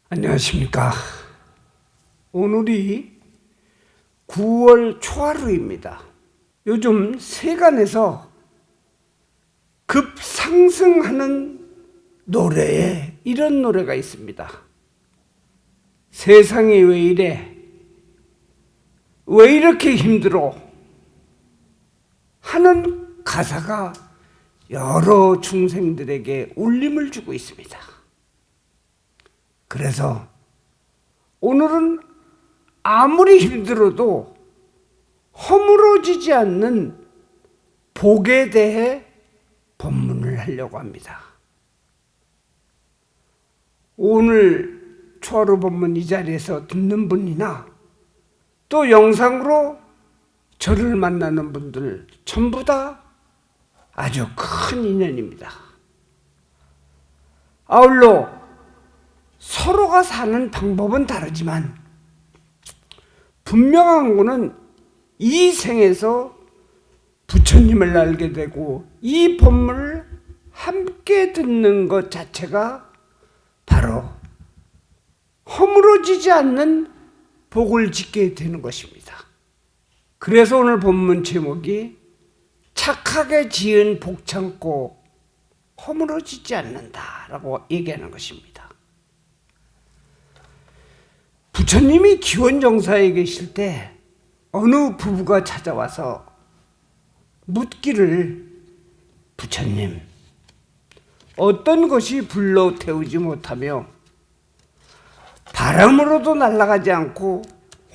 안녕하십니까. 오늘이 9월 초하루입니다. 요즘 세간에서 급상승하는 노래에 이런 노래가 있습니다. 세상이 왜 이래? 왜 이렇게 힘들어? 하는 가사가 여러 중생들에게 울림을 주고 있습니다. 그래서 오늘은 아무리 힘들어도 허물어지지 않는 복에 대해 법문을 하려고 합니다. 오늘 초하루 법문 이 자리에서 듣는 분이나 또 영상으로 저를 만나는 분들 전부 다 아주 큰 인연입니다. 아울러 서로가 사는 방법은 다르지만 분명한 것은 이 생에서 부처님을 알게 되고 이 법문을 함께 듣는 것 자체가 바로 허물어지지 않는 복을 짓게 되는 것입니다. 그래서 오늘 법문 제목이 착하게 지은 복 참고 허물어지지 않는다라고 얘기하는 것입니다. 부처님이 기원정사에 계실 때 어느 부부가 찾아와서 묻기를, 부처님, 어떤 것이 불러 태우지 못하며 바람으로도 날아가지 않고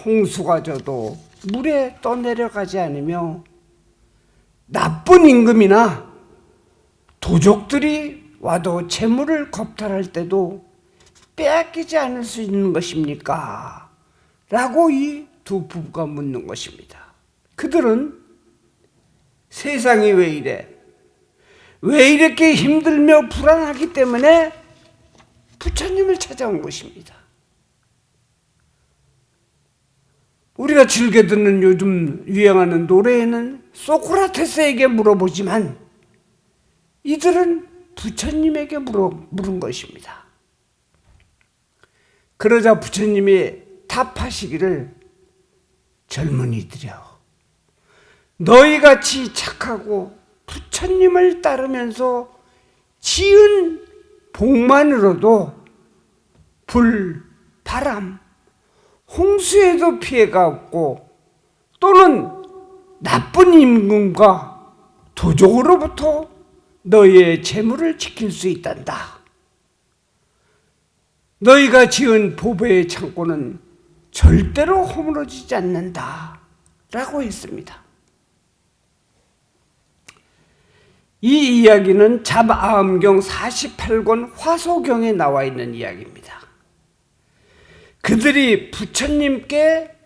홍수가 져도 물에 떠내려가지 않으며 나쁜 임금이나 도적들이 와도 재물을 겁탈할 때도 빼앗기지 않을 수 있는 것입니까? 라고 이 두 부부가 묻는 것입니다. 그들은 세상이 왜 이래? 왜 이렇게 힘들며 불안하기 때문에 부처님을 찾아온 것입니다. 우리가 즐겨 듣는 요즘 유행하는 노래에는 소크라테스에게 물어보지만 이들은 부처님에게 물은 것입니다. 그러자 부처님이 답하시기를, 젊은이들여, 너희같이 착하고 부처님을 따르면서 지은 복만으로도 불, 바람, 홍수에도 피해가 없고 또는 나쁜 임금과 도적으로부터 너희의 재물을 지킬 수 있단다. 너희가 지은 보배의 창고는 절대로 허물어지지 않는다 라고 했습니다. 이 이야기는 잡아암경 48권 화소경에 나와 있는 이야기입니다. 그들이 부처님께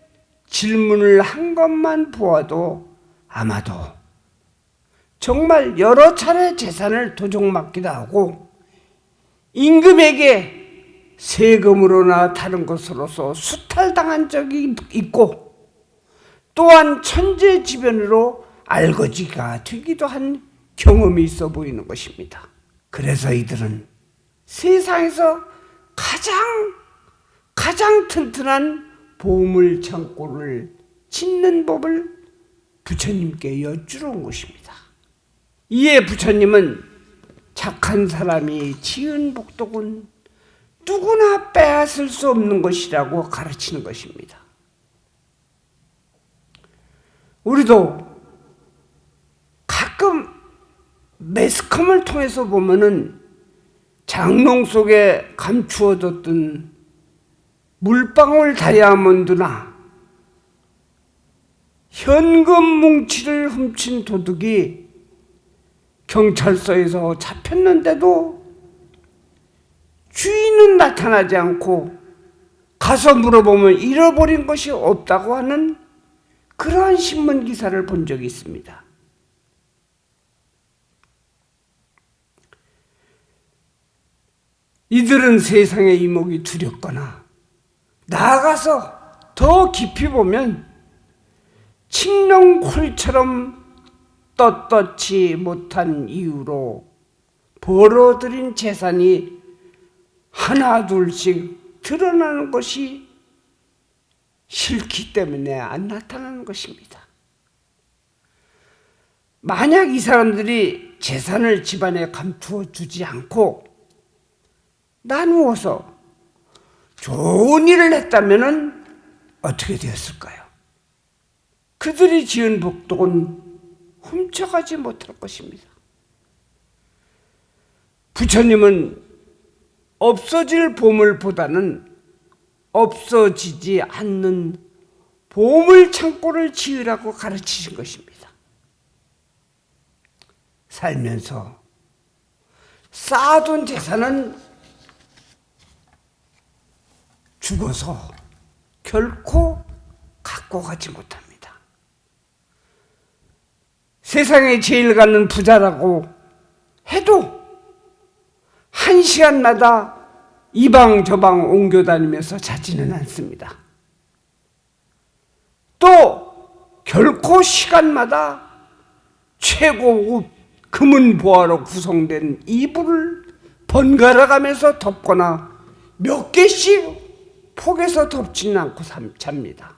질문을 한 것만 보아도 아마도 정말 여러 차례 재산을 도적맞기도 하고 임금에게 세금으로나 다른 것으로서 수탈당한 적이 있고 또한 천재지변으로 알거지가 되기도 한 경험이 있어 보이는 것입니다. 그래서 이들은 세상에서 가장 튼튼한 보물 창고를 짓는 법을 부처님께 여쭈러 온 것입니다. 이에 부처님은 착한 사람이 지은 복덕은 누구나 빼앗을 수 없는 것이라고 가르치는 것입니다. 우리도 가끔 매스컴을 통해서 보면은 장롱 속에 감추어뒀던 물방울 다이아몬드나 현금 뭉치를 훔친 도둑이 경찰서에서 잡혔는데도 주인은 나타나지 않고 가서 물어보면 잃어버린 것이 없다고 하는 그러한 신문 기사를 본 적이 있습니다. 이들은 세상의 이목이 두렵거나 나아가서 더 깊이 보면 칡렁콜처럼 떳떳지 못한 이유로 벌어들인 재산이 하나 둘씩 드러나는 것이 싫기 때문에 안 나타나는 것입니다. 만약 이 사람들이 재산을 집안에 감투어 주지 않고 나누어서 좋은 일을 했다면 어떻게 되었을까요? 그들이 지은 복덕은 훔쳐가지 못할 것입니다. 부처님은 없어질 보물보다는 없어지지 않는 보물 창고를 지으라고 가르치신 것입니다. 살면서 쌓아둔 재산은 죽어서 결코 갖고 가지 못합니다. 세상에 제일 가는 부자라고 해도 한 시간마다 이방 저방 옮겨 다니면서 자지는 않습니다. 또 결코 시간마다 최고급 금은 보화로 구성된 이불을 번갈아 가면서 덮거나 몇 개씩 폭에서 덮지는 않고 잡니다.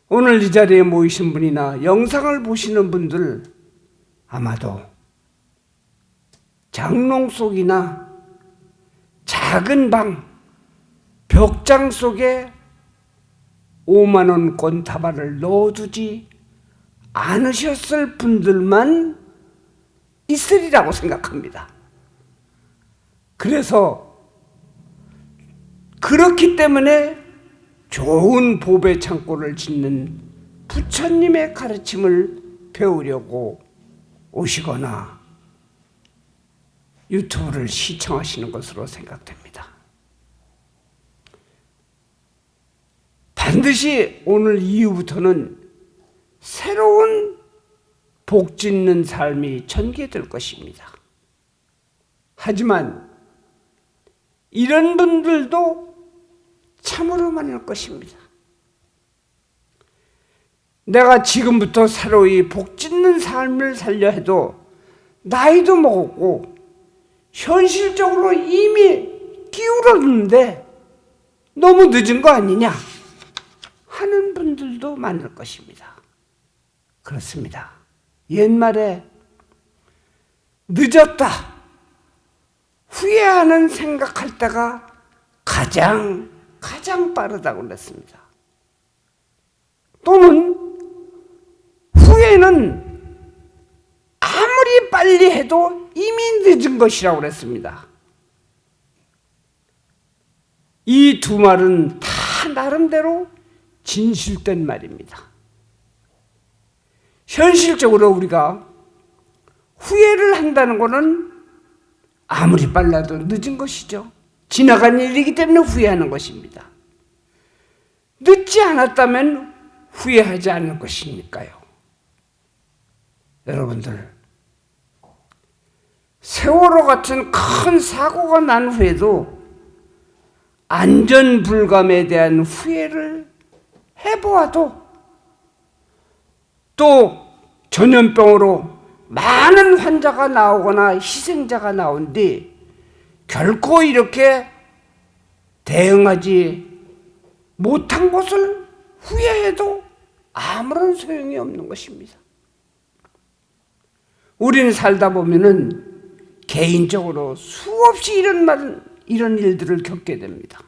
오늘 이 자리에 모이신 분이나 영상을 보시는 분들 아마도 장롱 속이나 작은 방, 벽장 속에 5만 원권 다발을 넣어두지 않으셨을 분들만 있으리라고 생각합니다. 그래서 그렇기 때문에 좋은 보배 창고를 짓는 부처님의 가르침을 배우려고 오시거나 유튜브를 시청하시는 것으로 생각됩니다. 반드시 오늘 이후부터는 새로운 복 짓는 삶이 전개될 것입니다. 하지만 이런 분들도 참으로 많을 것입니다. 내가 지금부터 새로이 복 짓는 삶을 살려 해도 나이도 먹었고 현실적으로 이미 기울었는데 너무 늦은 거 아니냐 하는 분들도 많을 것입니다. 그렇습니다. 옛말에 늦었다, 후회하는 생각할 때가 가장 빠르다고 그랬습니다. 또는 후회는 아무리 빨리 해도 이미 늦은 것이라고 그랬습니다. 이 두 말은 다 나름대로 진실된 말입니다. 현실적으로 우리가 후회를 한다는 것은 아무리 빨라도 늦은 것이죠. 지나간 일이기 때문에 후회하는 것입니다. 늦지 않았다면 후회하지 않을 것이니까요. 여러분들, 세월호 같은 큰 사고가 난 후에도 안전불감에 대한 후회를 해보아도 또 전염병으로 많은 환자가 나오거나 희생자가 나온 뒤 결코 이렇게 대응하지 못한 것을 후회해도 아무런 소용이 없는 것입니다. 우리는 살다 보면은 개인적으로 수없이 이런 일들을 겪게 됩니다.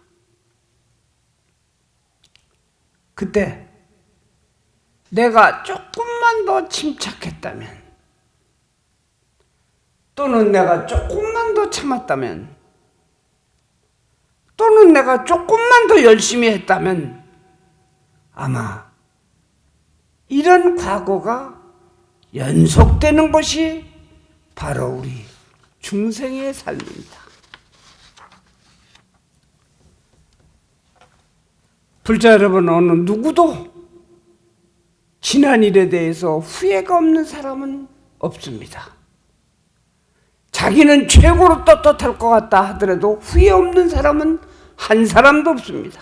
그때 내가 조금만 더 침착했다면, 또는 내가 조금만 더 참았다면, 또는 내가 조금만 더 열심히 했다면 아마 이런 과거가 연속되는 것이 바로 우리 중생의 삶입니다. 불자 여러분, 어느 누구도 지난 일에 대해서 후회가 없는 사람은 없습니다. 자기는 최고로 떳떳할 것 같다 하더라도 후회 없는 사람은 한 사람도 없습니다.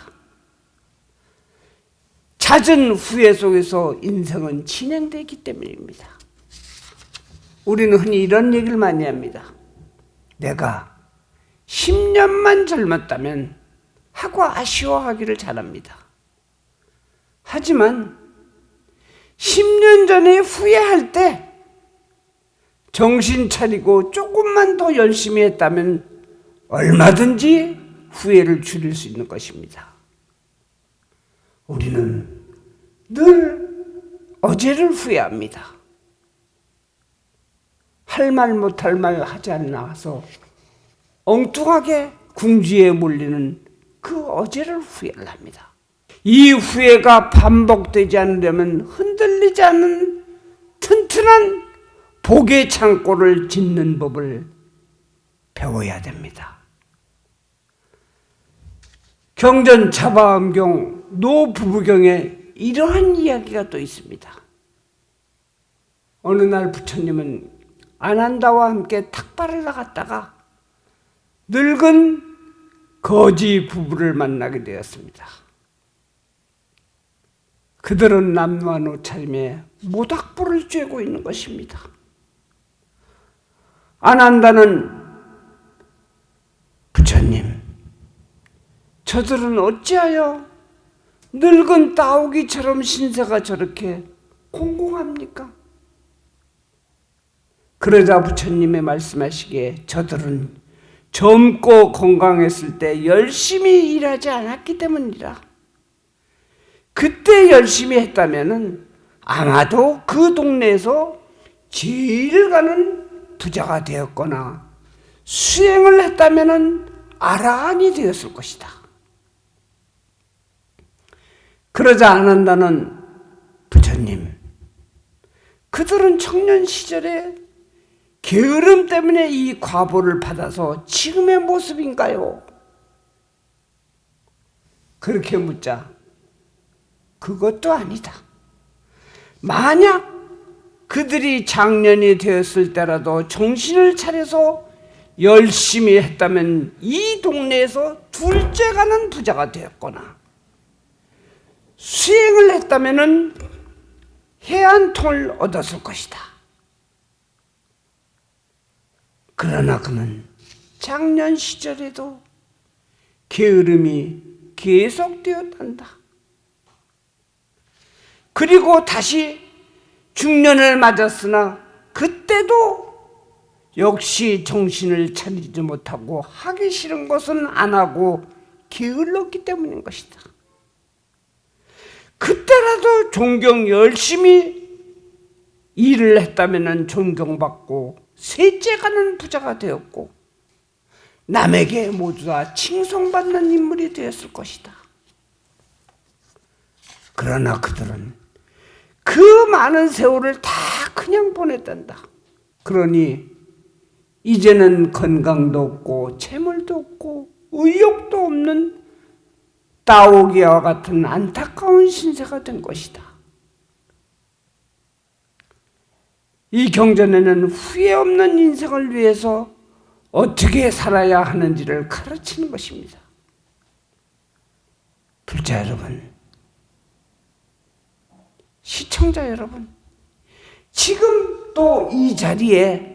잦은 후회 속에서 인생은 진행되기 때문입니다. 우리는 흔히 이런 얘기를 많이 합니다. 내가 10년만 젊었다면 하고 아쉬워하기를 잘합니다. 하지만 10년 전에 후회할 때 정신 차리고 조금만 더 열심히 했다면 얼마든지 후회를 줄일 수 있는 것입니다. 우리는 늘 어제를 후회합니다. 할 말 못할 말 하지 않아서 엉뚱하게 궁지에 몰리는 그 어제를 후회를 합니다. 이 후회가 반복되지 않으려면 흔들리지 않는 튼튼한 복의 창고를 짓는 법을 배워야 됩니다. 경전 자바음경 노부부경에 이러한 이야기가 또 있습니다. 어느 날 부처님은 아난다와 함께 탁발을 나갔다가 늙은 거지 부부를 만나게 되었습니다. 그들은 남루한 옷차림에 모닥불을 쬐고 있는 것입니다. 아난다는 부처님, 저들은 어찌하여 늙은 따오기처럼 신세가 저렇게 공공합니까? 그러자 부처님의 말씀하시기에 저들은 젊고 건강했을 때 열심히 일하지 않았기 때문이라. 그때 열심히 했다면 아마도 그 동네에서 제일 가는 부자가 되었거나 수행을 했다면 아라한이 되었을 것이다. 그러자 아난다는 부처님, 그들은 청년 시절에 게으름 때문에 이 과보를 받아서 지금의 모습인가요? 그렇게 묻자 그것도 아니다. 만약 그들이 장년이 되었을 때라도 정신을 차려서 열심히 했다면 이 동네에서 둘째 가는 부자가 되었거나 수행을 했다면 해안통을 얻었을 것이다. 그러나 그는 장년 시절에도 게으름이 계속되었단다. 그리고 다시 중년을 맞았으나 그때도 역시 정신을 차리지 못하고 하기 싫은 것은 안 하고 게을렀기 때문인 것이다. 그때라도 열심히 일을 했다면 존경받고 셋째 가는 부자가 되었고 남에게 모두 다 칭송받는 인물이 되었을 것이다. 그러나 그들은 그 많은 세월을 다 그냥 보냈단다. 그러니 이제는 건강도 없고 재물도 없고 의욕도 없는 따오기와 같은 안타까운 신세가 된 것이다. 이 경전에는 후회 없는 인생을 위해서 어떻게 살아야 하는지를 가르치는 것입니다. 불자 여러분, 시청자 여러분, 지금 또 이 자리에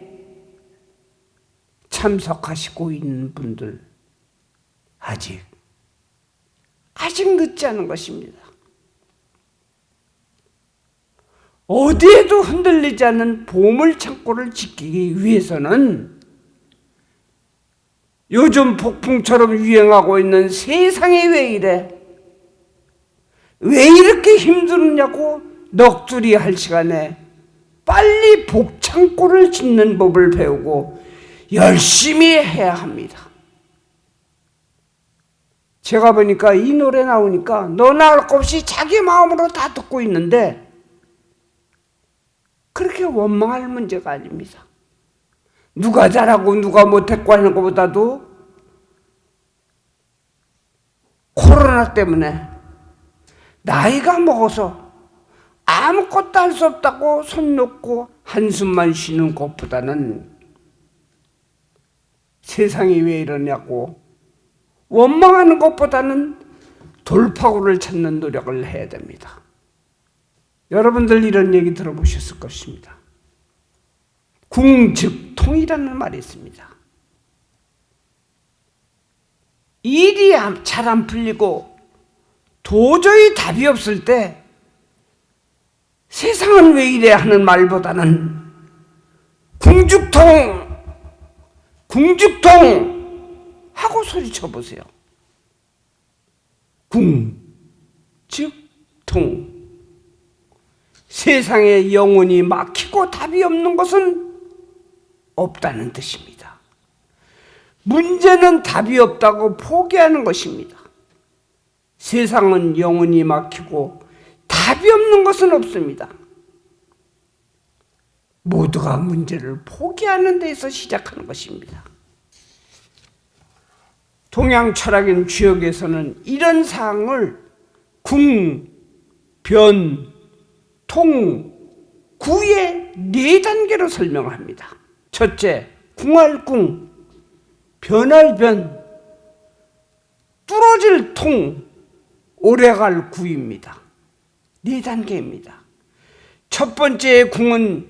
참석하시고 있는 분들 아직 늦지 않은 것입니다. 어디에도 흔들리지 않는 보물창고를 지키기 위해서는 요즘 폭풍처럼 유행하고 있는 세상이 왜 이래? 왜 이렇게 힘드냐고 넋두리 할 시간에 빨리 복창고를 짓는 법을 배우고 열심히 해야 합니다. 제가 보니까 이 노래 나오니까 너나 할 것 없이 자기 마음으로 다 듣고 있는데 그렇게 원망할 문제가 아닙니다. 누가 잘하고 누가 못했고 하는 것보다도 코로나 때문에 나이가 먹어서 아무것도 할 수 없다고 손 놓고 한숨만 쉬는 것보다는 세상이 왜 이러냐고 원망하는 것보다는 돌파구를 찾는 노력을 해야 됩니다. 여러분들 이런 얘기 들어보셨을 것입니다. 궁즉통이라는 말이 있습니다. 일이 잘 안 풀리고 도저히 답이 없을 때 세상은 왜 이래 하는 말보다는 궁죽통 하고 소리쳐 보세요. 궁죽통. 세상에 영혼이 막히고 답이 없는 것은 없다는 뜻입니다. 문제는 답이 없다고 포기하는 것입니다. 세상은 영혼이 막히고 답이 없는 것은 없습니다. 모두가 문제를 포기하는 데에서 시작하는 것입니다. 동양 철학인 주역에서는 이런 사항을 궁, 변, 통, 구의 4단계로 설명합니다. 첫째, 궁할 궁, 변할 변, 뚫어질 통, 오래갈 구입니다. 4단계입니다. 첫 번째 궁은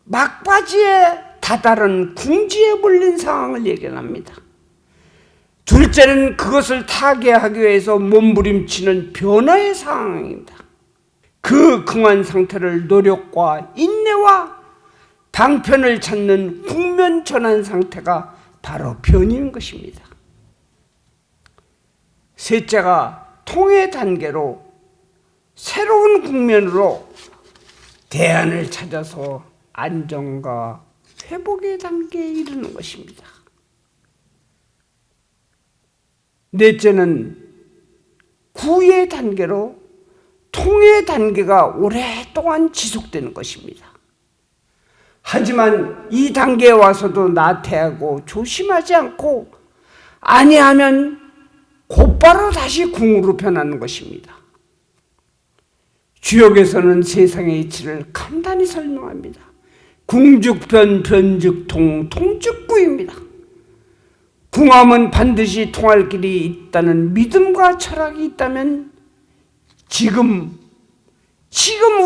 막바지에 다다른 궁지에 몰린 상황을 예견합니다. 둘째는 그것을 타개하기 위해서 몸부림치는 변화의 상황입니다. 그 궁한 상태를 노력과 인내와 방편을 찾는 국면전환 상태가 바로 변인 것입니다. 셋째가 통의 단계로 새로운 국면으로 대안을 찾아서 안정과 회복의 단계에 이르는 것입니다. 넷째는 구의 단계로 통의 단계가 오랫동안 지속되는 것입니다. 하지만 이 단계에 와서도 나태하고 조심하지 않고 아니하면 곧바로 다시 궁으로 변하는 것입니다. 주역에서는 세상의 이치를 간단히 설명합니다. 궁죽변, 변죽통, 통죽구입니다. 궁함은 반드시 통할 길이 있다는 믿음과 철학이 있다면 지금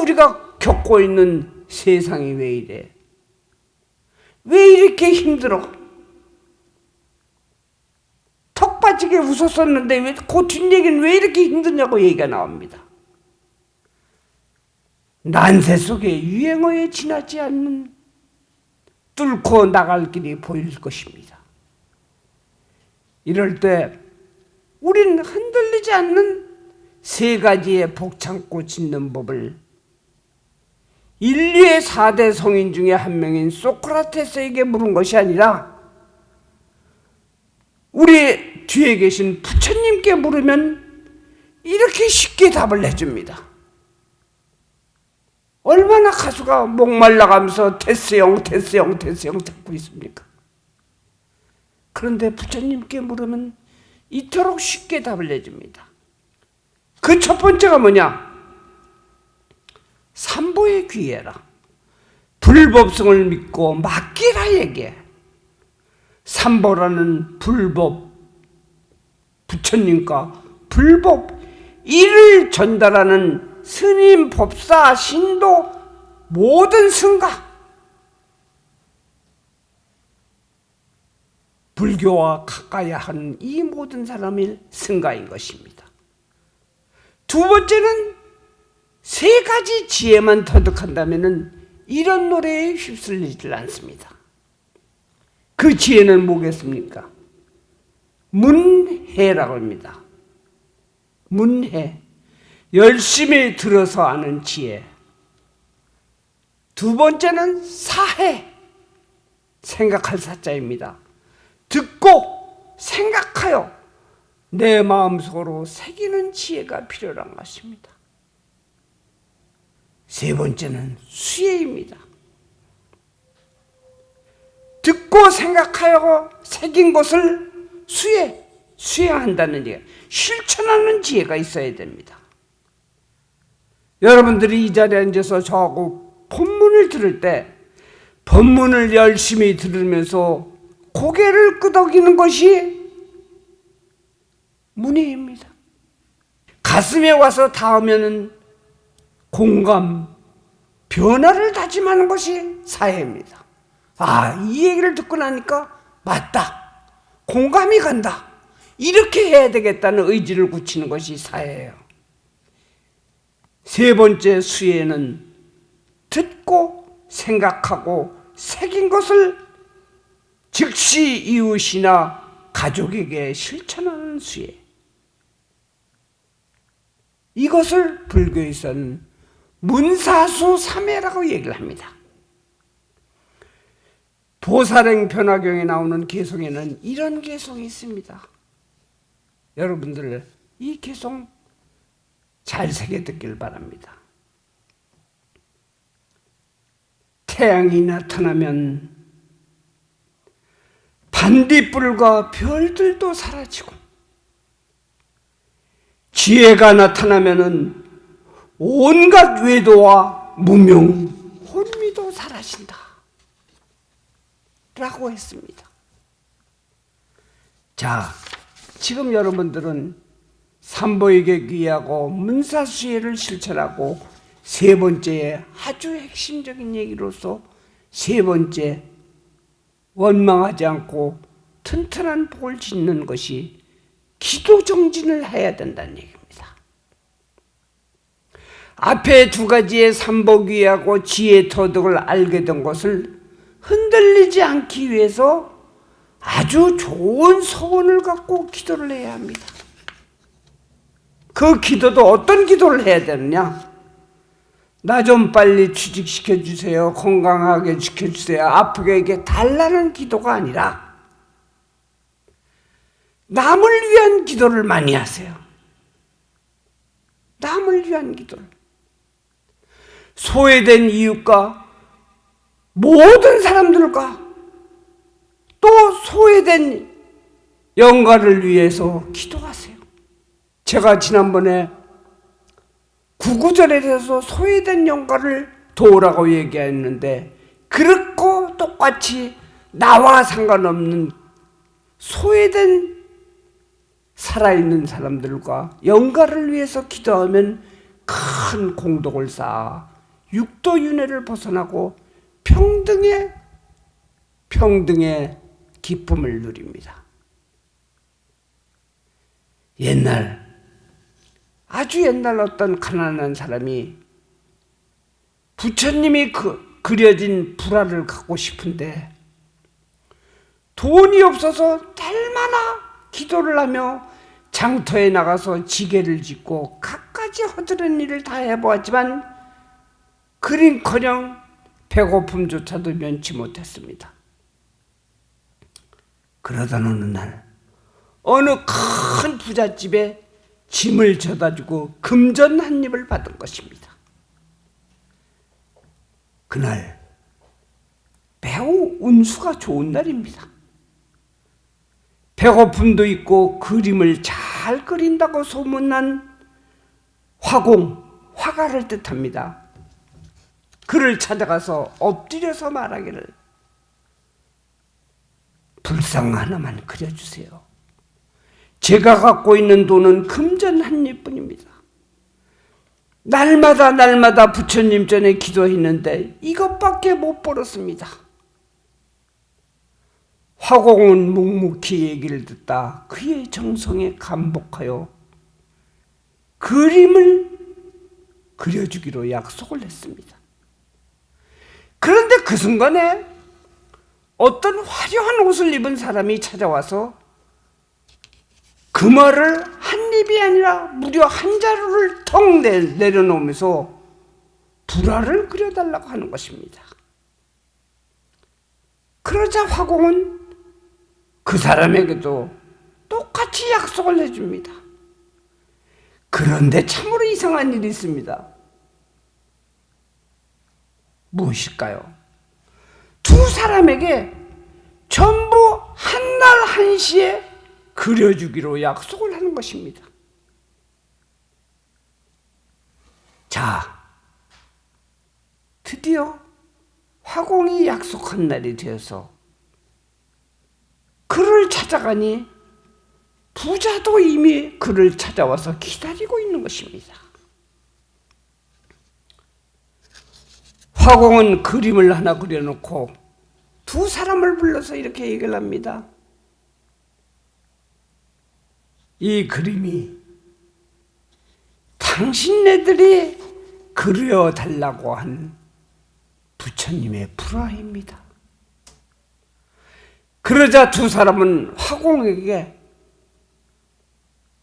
우리가 겪고 있는 세상이 왜 이래? 왜 이렇게 힘들어? 턱 빠지게 웃었었는데 왜 그 뒷얘기는 왜 이렇게 힘드냐고 얘기가 나옵니다. 난세 속에 유행어에 지나지 않는 뚫고 나갈 길이 보일 것입니다. 이럴 때 우리는 흔들리지 않는 3가지의 복창고 짓는 법을 인류의 4대 성인 중에 한 명인 소크라테스에게 물은 것이 아니라 우리 뒤에 계신 부처님께 물으면 이렇게 쉽게 답을 해줍니다. 얼마나 가수가 목말라가면서 테스형 잡고 있습니까? 그런데 부처님께 물으면 이토록 쉽게 답을 해줍니다. 그 첫 번째가 뭐냐? 삼보에 귀해라. 불법성을 믿고 맡기라 얘기해. 삼보라는 불법, 부처님과 불법, 이를 전달하는 스님, 법사, 신도, 모든 승가, 불교와 가까이 하는 이 모든 사람이 승가인 것입니다. 두 번째는 3가지 지혜만 터득한다면 이런 노래에 휩쓸리질 않습니다. 그 지혜는 뭐겠습니까? 문해라고 합니다. 문해. 열심히 들어서 아는 지혜. 두 번째는 사해. 생각할 사자입니다. 듣고 생각하여 내 마음속으로 새기는 지혜가 필요한 것입니다. 세 번째는 수혜입니다. 듣고 생각하여 새긴 것을 수행한다는 얘기, 실천하는 지혜가 있어야 됩니다. 여러분들이 이 자리에 앉아서 저하고 본문을 들을 때 본문을 열심히 들으면서 고개를 끄덕이는 것이 문해입니다. 가슴에 와서 닿으면 공감, 변화를 다짐하는 것이 사해입니다. 아, 이 얘기를 듣고 나니까 맞다. 공감이 간다. 이렇게 해야 되겠다는 의지를 굳히는 것이 사예요. 세 번째 수예는 듣고 생각하고 새긴 것을 즉시 이웃이나 가족에게 실천하는 수예. 이것을 불교에서는 문사수 삼해라고 얘기를 합니다. 보살행 변화경에 나오는 개송에는 이런 개송이 있습니다. 여러분들 이 개송 잘 새겨 듣길 바랍니다. 태양이 나타나면 반딧불과 별들도 사라지고, 지혜가 나타나면은 온갖 외도와 무명, 혼미도 사라진다 라고 했습니다. 자, 지금 여러분들은 삼보에게 귀하고 문사수예를 실천하고 세 번째에 아주 핵심적인 얘기로서 세 번째 원망하지 않고 튼튼한 복을 짓는 것이 기도 정진을 해야 된다는 얘기입니다. 앞에 두 가지의 삼보귀하고 지혜 터득을 알게 된 것을 흔들리지 않기 위해서 아주 좋은 소원을 갖고 기도를 해야 합니다. 그 기도도 어떤 기도를 해야 되느냐? 나 좀 빨리 취직시켜 주세요. 건강하게 지켜주세요. 아프게 달라는 기도가 아니라 남을 위한 기도를 많이 하세요. 남을 위한 기도를. 소외된 이웃과 모든 사람들과 또 소외된 영가를 위해서 기도하세요. 제가 지난번에 구구절에 대해서 소외된 영가를 도우라고 얘기했는데, 그렇고 똑같이 나와 상관없는 소외된 살아있는 사람들과 영가를 위해서 기도하면 큰 공덕을 쌓아 육도윤회를 벗어나고 평등의 기쁨을 누립니다. 아주 옛날 어떤 가난한 사람이 부처님이 그려진 불화를 갖고 싶은데 돈이 없어서 날마다 기도를 하며 장터에 나가서 지게를 짓고 갖가지 허드렛 일을 다 해보았지만 그림커녕 배고픔조차도 면치 못했습니다. 그러던 어느 날 어느 큰 부잣집에 짐을 져다주고 금전 한 입을 받은 것입니다. 그날 매우 운수가 좋은 날입니다. 배고픔도 있고 그림을 잘 그린다고 소문난 화가를 뜻합니다. 그를 찾아가서 엎드려서 말하기를, 불상 하나만 그려주세요. 제가 갖고 있는 돈은 금전 한 입뿐입니다. 날마다 부처님 전에 기도했는데 이것밖에 못 벌었습니다. 화공은 묵묵히 얘기를 듣다 그의 정성에 감복하여 그림을 그려주기로 약속을 했습니다. 그런데 그 순간에 어떤 화려한 옷을 입은 사람이 찾아와서 그 말을 한 입이 아니라 무려 한 자루를 턱 내려놓으면서 불화를 그려달라고 하는 것입니다. 그러자 화공은 그 사람에게도 똑같이 약속을 해줍니다. 그런데 참으로 이상한 일이 있습니다. 무엇일까요? 두 사람에게 전부 한날 한시에 그려주기로 약속을 하는 것입니다. 자, 드디어 화공이 약속한 날이 되어서 그를 찾아가니 부자도 이미 그를 찾아와서 기다리고 있는 것입니다. 화공은 그림을 하나 그려놓고 두 사람을 불러서 이렇게 얘기를 합니다. 이 그림이 당신네들이 그려달라고 한 부처님의 불화입니다. 그러자 두 사람은 화공에게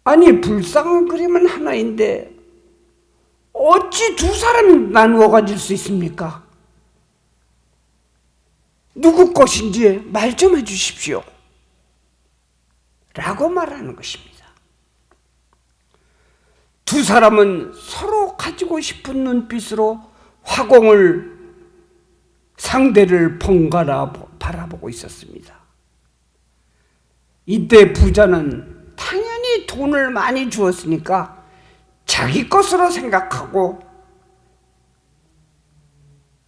아니 불쌍한 그림은 하나인데 어찌 두 사람이 나누어 가질 수 있습니까? 누구 것인지 말 좀 해주십시오. 라고 말하는 것입니다. 두 사람은 서로 가지고 싶은 눈빛으로 화공을 상대를 번갈아 바라보고 있었습니다. 이때 부자는 당연히 돈을 많이 주었으니까 자기 것으로 생각하고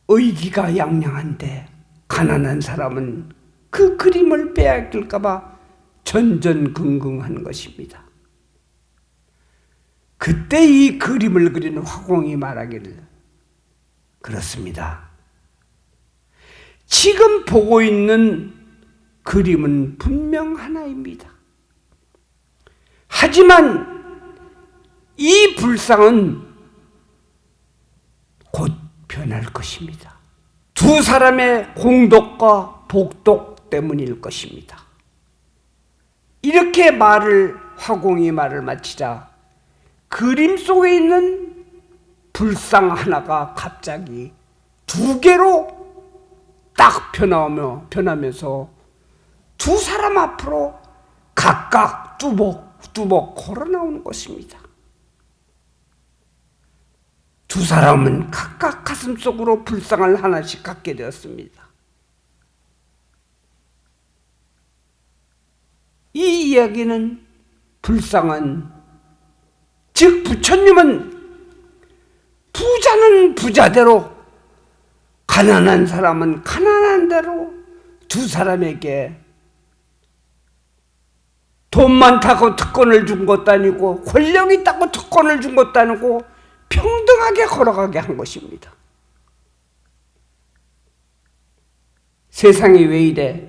의기가 양양한데 가난한 사람은 그 그림을 빼앗길까 봐 전전긍긍한 것입니다. 그때 이 그림을 그린 화공이 말하기를 그렇습니다. 지금 보고 있는 그림은 분명 하나입니다. 하지만 이 불상은 곧 변할 것입니다. 두 사람의 공덕과 복덕 때문일 것입니다. 이렇게 화공이 말을 마치자 그림 속에 있는 불상 하나가 갑자기 두 개로 딱 변하면서 두 사람 앞으로 각각 뚜벅뚜벅 걸어 나오는 것입니다. 두 사람은 각각 가슴속으로 불상을 하나씩 갖게 되었습니다. 이 이야기는 불상은 즉 부처님은 부자는 부자대로 가난한 사람은 가난한 대로 두 사람에게 돈 많다고 특권을 준 것도 아니고 권력 있다고 특권을 준 것도 아니고 평등하게 걸어가게 한 것입니다. 세상이 왜 이래?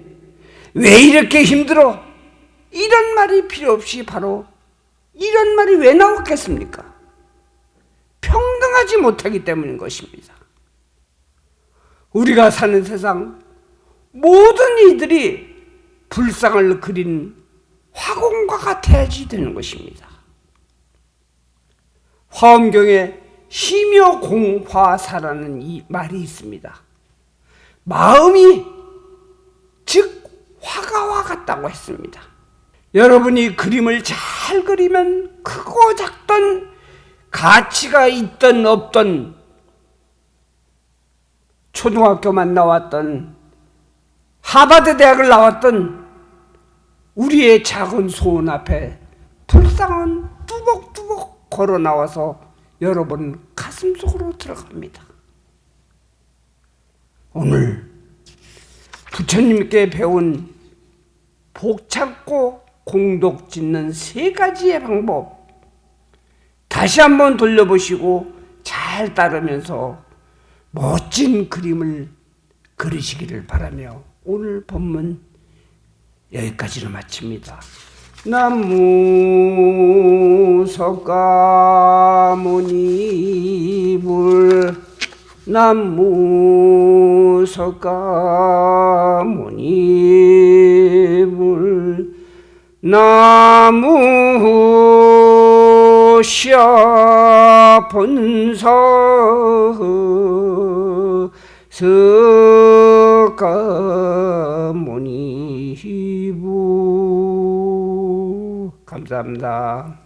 왜 이렇게 힘들어? 이런 말이 필요 없이 바로 이런 말이 왜 나왔겠습니까? 평등하지 못하기 때문인 것입니다. 우리가 사는 세상 모든 이들이 불상을 그린 화공과 같아야지 되는 것입니다. 화엄경에 심여공화사라는 이 말이 있습니다. 마음이 즉 화가와 같다고 했습니다. 여러분이 그림을 잘 그리면 크고 작던 가치가 있던 없던 초등학교만 나왔던 하버드 대학을 나왔던 우리의 작은 소원 앞에 불상은 뚜벅뚜벅 걸어 나와서 여러분 가슴속으로 들어갑니다. 오늘 부처님께 배운 복 찾고 공덕 짓는 세 가지의 방법 다시 한번 돌려보시고 잘 따르면서 멋진 그림을 그리시기를 바라며 오늘 법문 여기까지로 마칩니다. 남무 석가모니불 남무 석가모니불 나무 샤본서 석가모니부 감사합니다.